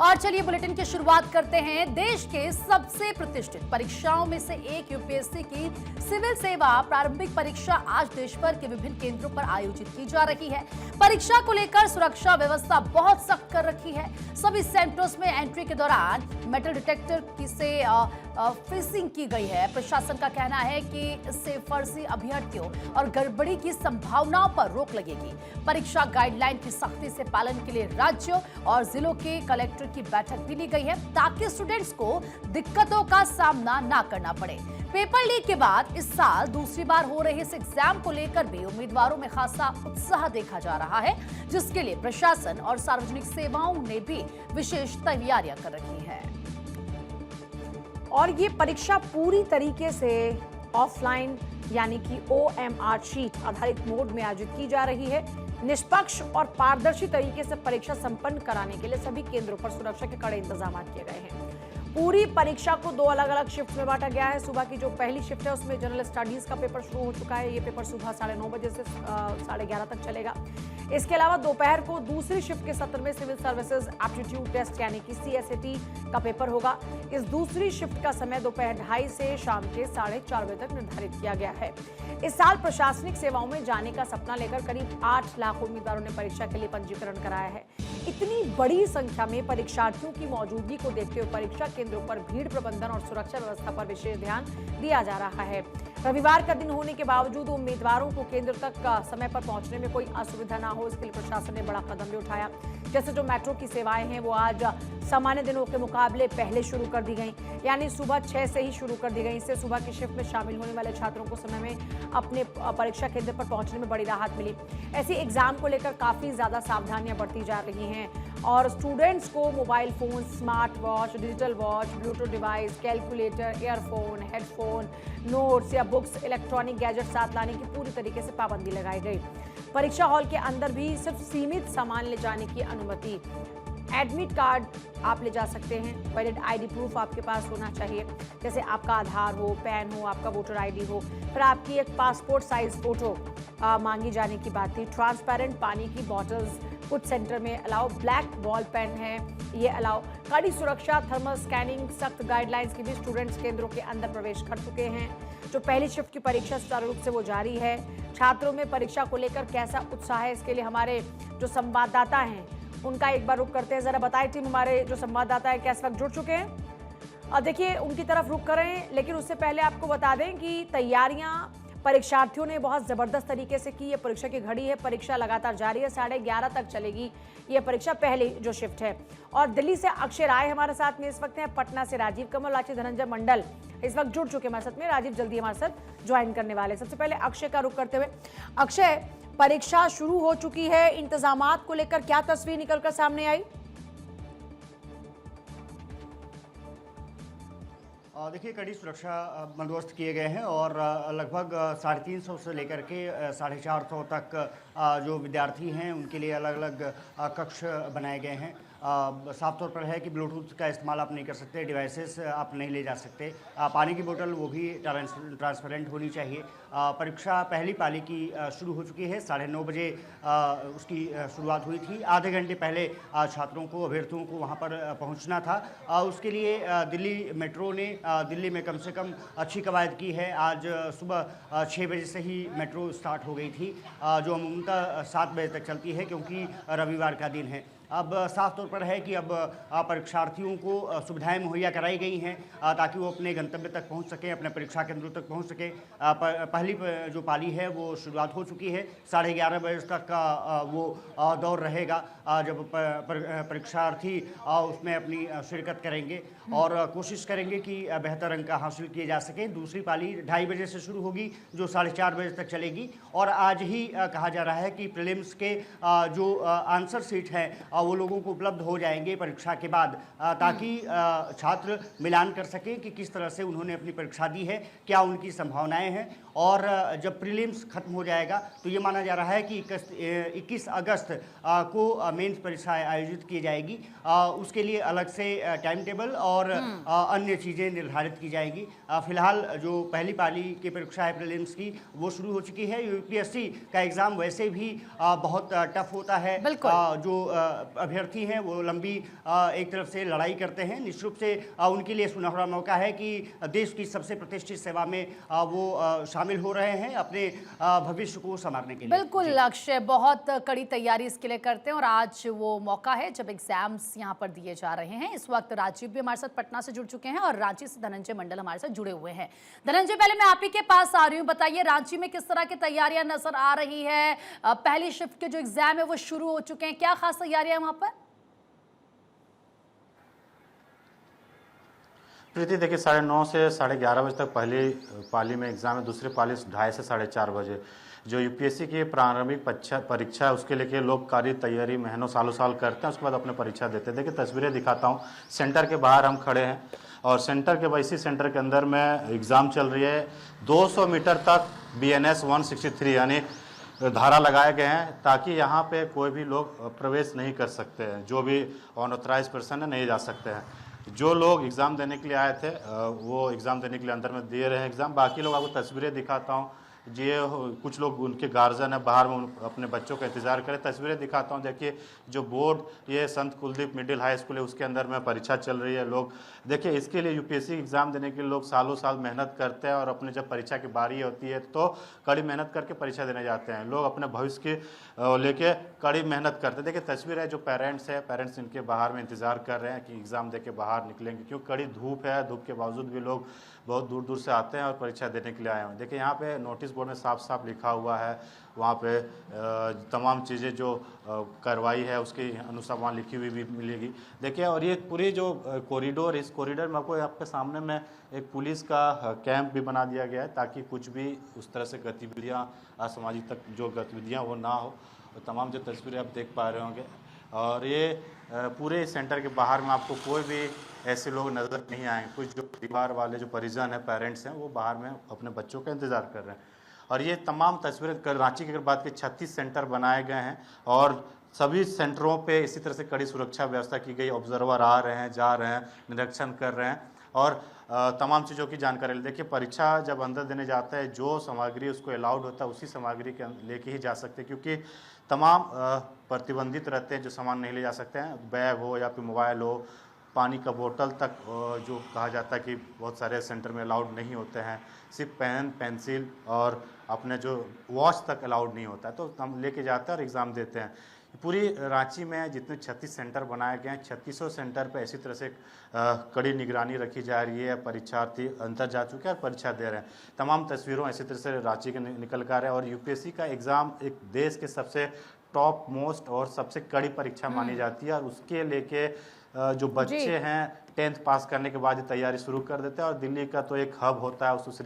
और चलिए बुलेटिन की शुरुआत करते हैं। देश के सबसे प्रतिष्ठित परीक्षाओं में से एक यूपीएससी की सिविल सेवा प्रारंभिक परीक्षा आज देश भर के विभिन्न केंद्रों पर आयोजित की जा रही है। परीक्षा को लेकर सुरक्षा व्यवस्था बहुत सख्त कर रखी है। सभी सेंटर्स में एंट्री के दौरान मेटल डिटेक्टर से फिशिंग की गई है। प्रशासन का कहना है कि इससे फर्जी अभ्यर्थियों और गड़बड़ी की संभावनाओं पर रोक लगेगी। परीक्षा गाइडलाइन की सख्ती से पालन के लिए राज्यों और जिलों के कलेक्टर की बैठक भी ली गई है ताकि स्टूडेंट्स को दिक्कतों का सामना ना करना पड़े। पेपर लीक के बाद इस साल दूसरी बार हो रहे इस एग्जाम को लेकर भी उम्मीदवारों में खासा उत्साह देखा जा रहा है, जिसके लिए प्रशासन और सार्वजनिक सेवाओं ने भी विशेष तैयारियां कर रखी है। और ये परीक्षा पूरी तरीके से ऑफलाइन यानी कि OMR शीट आधारित मोड में आयोजित की जा रही है। निष्पक्ष और पारदर्शी तरीके से परीक्षा संपन्न कराने के लिए सभी केंद्रों पर सुरक्षा के कड़े इंतजाम किए गए हैं। पूरी परीक्षा को दो अलग अलग शिफ्ट में बांटा गया है। सुबह की जो पहली शिफ्ट है उसमें जनरल स्टडीज का पेपर शुरू हो चुका है। ये पेपर सुबह 9:30 बजे से 11:30 तक चलेगा। इसके अलावा दोपहर को दूसरी शिफ्ट के सत्र में सिविल सर्विसेज एप्टीट्यूड टेस्ट यानी कि CSAT का पेपर होगा। इस दूसरी शिफ्ट का समय दोपहर 2:30 से शाम के 4:30 बजे तक निर्धारित किया गया है। इस साल प्रशासनिक सेवाओं में जाने का सपना लेकर करीब 8 लाख उम्मीदवारों ने परीक्षा के लिए पंजीकरण कराया है। इतनी बड़ी संख्या में परीक्षार्थियों की मौजूदगी को देखते हुए परीक्षा केंद्रों पर भीड़ प्रबंधन और सुरक्षा व्यवस्था पर विशेष ध्यान दिया जा रहा है। रविवार का दिन होने के बावजूद उम्मीदवारों को केंद्र तक समय पर पहुंचने में कोई असुविधा ना हो, इसके लिए प्रशासन ने बड़ा कदम भी उठाया। जैसे जो मेट्रो की सेवाएं हैं वो आज सामान्य दिनों के मुकाबले पहले शुरू कर दी गई, यानी सुबह 6 से ही शुरू कर दी गई। इससे सुबह की शिफ्ट में शामिल होने वाले छात्रों को समय में अपने परीक्षा केंद्र पर पहुंचने में बड़ी राहत मिली। ऐसे एग्जाम को लेकर काफी ज्यादा सावधानियां बरती जा रही हैं और स्टूडेंट्स को mobile phone, smart watch, digital watch, Bluetooth device, calculator, earphone, headphone, notes या बुक्स, इलेक्ट्रॉनिक गैजेट साथ लाने की पूरी तरीके से पाबंदी लगाई गई। परीक्षा हॉल के अंदर भी सिर्फ सीमित सामान ले जाने की अनुमति। एडमिट कार्ड आप ले जा सकते हैं। वैलिड ID प्रूफ आपके पास होना चाहिए, जैसे आपका आधार हो, पैन हो, आपका वोटर ID हो। फिर आपकी एक पासपोर्ट साइज फोटो मांगी जाने की बात थी। ट्रांसपेरेंट पानी की बॉटल्स कुछ सेंटर में अलाउ। ब्लैक बॉल पेन है ये अलाउ। कड़ी सुरक्षा, थर्मल स्कैनिंग, सख्त गाइडलाइंस के भी स्टूडेंट्स केंद्रों के अंदर प्रवेश कर चुके हैं। जो पहली शिफ्ट की परीक्षा सुचारू रूप से वो जारी है। छात्रों में परीक्षा को लेकर कैसा उत्साह है, इसके लिए हमारे जो संवाददाता हैं उनका एक बार रुख करते हैं। जरा बताएं टीम, हमारे जो संवाददाता है किस वक्त जुड़ चुके हैं। और देखिए उनकी तरफ रुख करें, लेकिन उससे पहले आपको बता दें कि तैयारियां परीक्षार्थियों ने बहुत जबरदस्त तरीके से की। ये परीक्षा की घड़ी है, परीक्षा लगातार जारी है, 11:30 तक चलेगी ये परीक्षा, पहली जो शिफ्ट है। और दिल्ली से अक्षय राय हमारे साथ में इस वक्त हैं, पटना से राजीव कमल, रांची धनंजय मंडल इस वक्त जुड़ चुके हमारे साथ में। राजीव जल्दी हमारे साथ ज्वाइन करने वाले। सबसे पहले अक्षय का रुख करते हुए, अक्षय परीक्षा शुरू हो चुकी है, इंतजामात को लेकर क्या तस्वीर निकलकर सामने आई? देखिए कड़ी सुरक्षा बंदोबस्त किए गए हैं और लगभग 350 से लेकर के 450 तक जो विद्यार्थी हैं उनके लिए अलग अलग कक्ष बनाए गए हैं। साफ तौर पर है कि ब्लूटूथ का इस्तेमाल आप नहीं कर सकते, डिवाइसेस आप नहीं ले जा सकते। पानी की बोतल वो भी ट्रांसपेरेंट होनी चाहिए। परीक्षा पहली पाली की शुरू हो चुकी है। 9:30 बजे उसकी शुरुआत हुई थी। आधे घंटे पहले छात्रों को, अभ्यर्थियों को वहाँ पर पहुँचना था। उसके लिए दिल्ली मेट्रो ने दिल्ली में कम से कम अच्छी कवायद की है। आज सुबह 6 बजे से ही मेट्रो स्टार्ट हो गई थी, जो अमूमतः 7 बजे तक चलती है क्योंकि रविवार का दिन है। अब साफ तौर पर है कि अब परीक्षार्थियों को सुविधाएं मुहैया कराई गई हैं ताकि वो अपने गंतव्य तक पहुंच सकें, अपने परीक्षा केंद्रों तक पहुंच सकें। पहली जो पाली है वो शुरुआत हो चुकी है। 11:30 बजे तक का वो दौर रहेगा जब परीक्षार्थी उसमें अपनी शिरकत करेंगे और कोशिश करेंगे कि बेहतर अंक हासिल किए जा सकें। दूसरी पाली 2:30 बजे से शुरू होगी जो 4:30 बजे तक चलेगी। और आज ही कहा जा रहा है कि प्रीलिम्स के जो आंसर शीट हैं वो लोगों को उपलब्ध हो जाएंगे परीक्षा के बाद, ताकि छात्र मिलान कर सकें कि किस तरह से उन्होंने अपनी परीक्षा दी है, क्या उनकी संभावनाएं हैं। और जब प्रीलिम्स खत्म हो जाएगा तो ये माना जा रहा है कि 21 अगस्त को मेंस परीक्षा आयोजित की जाएगी। उसके लिए अलग से टाइम टेबल और अन्य चीज़ें निर्धारित की जाएगी। फिलहाल जो पहली पाली की परीक्षा है प्रीलिम्स की वो शुरू हो चुकी है। यूपीएससी का एग्ज़ाम वैसे भी बहुत टफ होता है। जो अभ्यर्थी हैं वो लंबी एक तरफ से लड़ाई करते हैं। निश्चित रूप से उनके लिए सुनहरा मौका है कि देश की सबसे प्रतिष्ठित सेवा में वो शामिल हो रहे हैं अपने भविष्य को संवारने के लिए। बिल्कुल अक्षय, बहुत कड़ी तैयारी इसके लिए करते हैं और आज वो मौका है जब एग्जाम्स यहाँ पर दिए जा रहे हैं। इस वक्त राजीव भी हमारे साथ पटना से जुड़ चुके हैं और रांची से धनंजय मंडल हमारे साथ जुड़े हुए हैं। धनंजय, पहले मैं आप ही के पास आ रही हूँ, बताइए रांची में किस तरह की तैयारियां नजर आ रही है? पहली शिफ्ट के जो एग्जाम है वो शुरू हो चुके हैं, क्या खास तैयारियां वहां पर? प्रीति, देखिए 9:30 से 11:30 बजे तक पहली पाली में एग्जाम है, दूसरी पाली 2:30 से 4:30 बजे। जो यूपीएससी की प्रारंभिक परीक्षा है उसके लिए लोग कारी तैयारी महीनों सालों साल करते हैं, उसके बाद अपने परीक्षा देते हैं। देखिए तस्वीरें दिखाता हूँ, सेंटर के बाहर हम खड़े हैं और सेंटर के इसी सेंटर के अंदर में एग्ज़ाम चल रही है। 200 मीटर तक BNS 163 यानी धारा लगाए गए हैं ताकि यहाँ पे कोई भी लोग प्रवेश नहीं कर सकते हैं, जो भी अनऑथराइज पर्सन है नहीं जा सकते हैं। जो लोग एग्ज़ाम देने के लिए आए थे वो एग्ज़ाम देने के लिए अंदर में दे रहे हैं एग्ज़ाम। बाकी लोग आपको तस्वीरें दिखाता हूँ, ये कुछ लोग उनके गार्जियन है बाहर में अपने बच्चों का इंतजार करें। तस्वीरें दिखाता हूँ, देखिए जो बोर्ड ये संत कुलदीप मिडिल हाई स्कूल है उसके अंदर में परीक्षा चल रही है। लोग देखिए इसके लिए यूपीएससी एग्ज़ाम देने के लिए लोग सालों साल मेहनत करते हैं और अपने जब परीक्षा की बारी होती है तो कड़ी मेहनत करके परीक्षा देने जाते हैं। लोग अपने भविष्य के लेके कड़ी मेहनत करते हैं। देखिए तस्वीर है, जो पेरेंट्स है, पेरेंट्स इनके बाहर में इंतजार कर रहे हैं कि एग्ज़ाम दे के बाहर निकलेंगे, क्योंकि कड़ी धूप है। धूप के बावजूद भी लोग बहुत दूर दूर से आते हैं और परीक्षा देने के लिए आए हैं। देखिए यहाँ पे नोटिस बोर्ड में साफ साफ लिखा हुआ है, वहाँ पे तमाम चीज़ें जो कार्रवाई है उसके अनुसार वहाँ लिखी हुई भी मिलेगी। देखिए और ये पूरी जो कॉरिडोर, इस कॉरिडोर में आपको आपके सामने में एक पुलिस का कैंप भी बना दिया गया है ताकि कुछ भी उस तरह से गतिविधियाँ, असामाजिक तक जो गतिविधियाँ वो ना हो। और तमाम जो तस्वीरें आप देख पा रहे होंगे, और ये पूरे सेंटर के बाहर में आपको कोई भी ऐसे लोग नज़र नहीं आएंगे। कुछ जो परिवार वाले जो परिजन हैं, पेरेंट्स हैं, वो बाहर में अपने बच्चों का इंतज़ार कर रहे हैं। और ये तमाम तस्वीरें रांची की अगर बात की 36 सेंटर बनाए गए हैं और सभी सेंटरों पे इसी तरह से कड़ी सुरक्षा व्यवस्था की गई। ऑब्जर्वर आ रहे हैं, जा रहे हैं, निरीक्षण कर रहे हैं और तमाम चीज़ों की जानकारी। देखिए परीक्षा जब अंदर देने जाता है, जो सामग्री उसको अलाउड होता है उसी सामग्री के लेके ही जा सकते हैं, क्योंकि तमाम प्रतिबंधित रहते हैं जो सामान नहीं ले जा सकते हैं। बैग हो या फिर मोबाइल हो, पानी का बोतल तक जो कहा जाता है कि बहुत सारे सेंटर में अलाउड नहीं होते हैं। सिर्फ पेन, पेंसिल और अपने जो वॉच तक अलाउड नहीं होता है, तो हम लेके जाते हैं और एग्ज़ाम देते हैं। पूरी रांची में जितने 36 सेंटर बनाए गए हैं, 3600 सेंटर पे इसी तरह से कड़ी निगरानी रखी जा रही है। परीक्षार्थी अंदर जा चुके हैं और परीक्षा दे रहे हैं। तमाम तस्वीरों इसी तरह से रांची के निकल कर रहे हैं। और यूपीएससी का एग्ज़ाम एक देश के सबसे टॉप मोस्ट और सबसे कड़ी परीक्षा मानी जाती है और उसके लेके जो बच्चे हैं 10th पास करने के बाद ही तैयारी शुरू कर देते हैं। और दिल्ली का तो एक हब होता है उस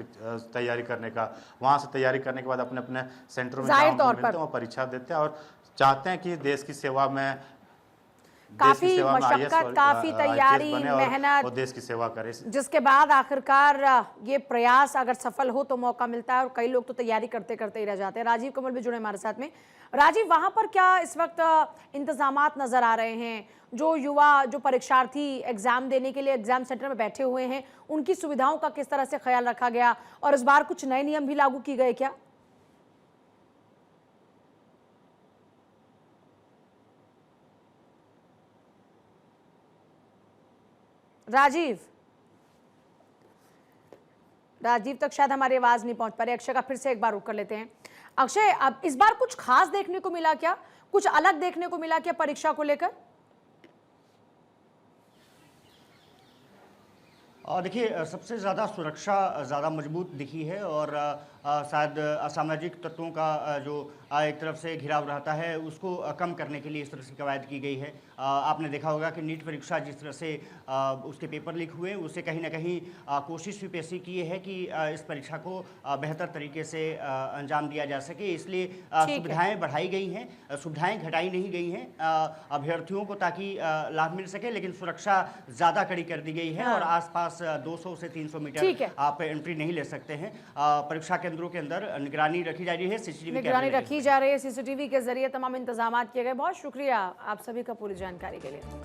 तैयारी करने का, वहाँ से तैयारी करने के बाद अपने अपने सेंटरों में मिलते हैं और परीक्षा देते हैं और चाहते हैं कि देश की सेवा में काफी मशक्कत, काफी तैयारी, मेहनत और देश की सेवा करे, जिसके बाद आखिरकार ये प्रयास अगर सफल हो तो मौका मिलता है। और कई लोग तो तैयारी करते करते ही रह जाते हैं। राजीव कमल भी जुड़े हमारे साथ में। राजीव, वहां पर क्या इस वक्त इंतजामात नजर आ रहे हैं? जो युवा, जो परीक्षार्थी एग्जाम देने के लिए एग्जाम सेंटर में बैठे हुए हैं, उनकी सुविधाओं का किस तरह से ख्याल रखा गया? और इस बार कुछ नए नियम भी लागू किए गए क्या? राजीव तक शायद हमारी आवाज नहीं पहुंच पा रही। अक्षय का फिर से एक बार रुक कर लेते हैं। अक्षय, अब इस बार कुछ खास देखने को मिला क्या? कुछ अलग देखने को मिला क्या परीक्षा को लेकर? देखिए सबसे ज़्यादा सुरक्षा ज़्यादा मजबूत दिखी है और शायद असामाजिक तत्वों का जो एक तरफ से घिराव रहता है उसको कम करने के लिए इस तरह से कवायद की गई है। आपने देखा होगा कि नीट परीक्षा जिस तरह से उसके पेपर लीक हुए, उससे कहीं ना कहीं कोशिश यूपीएससी की है कि इस परीक्षा को बेहतर तरीके से अंजाम दिया जा सके। इसलिए सुविधाएं बढ़ाई गई हैं, सुविधाएं घटाई नहीं गई हैं अभ्यर्थियों को, ताकि लाभ मिल सके, लेकिन सुरक्षा ज़्यादा कड़ी कर दी गई है और आसपास 200 से 300 मीटर आप एंट्री नहीं ले सकते हैं। परीक्षा केंद्रों के अंदर निगरानी रखी जा रही है, सीसीटीवी निगरानी रखी जा रही है, सीसीटीवी के जरिए तमाम इंतजाम किए गए। बहुत शुक्रिया आप सभी का पूरी जानकारी के लिए।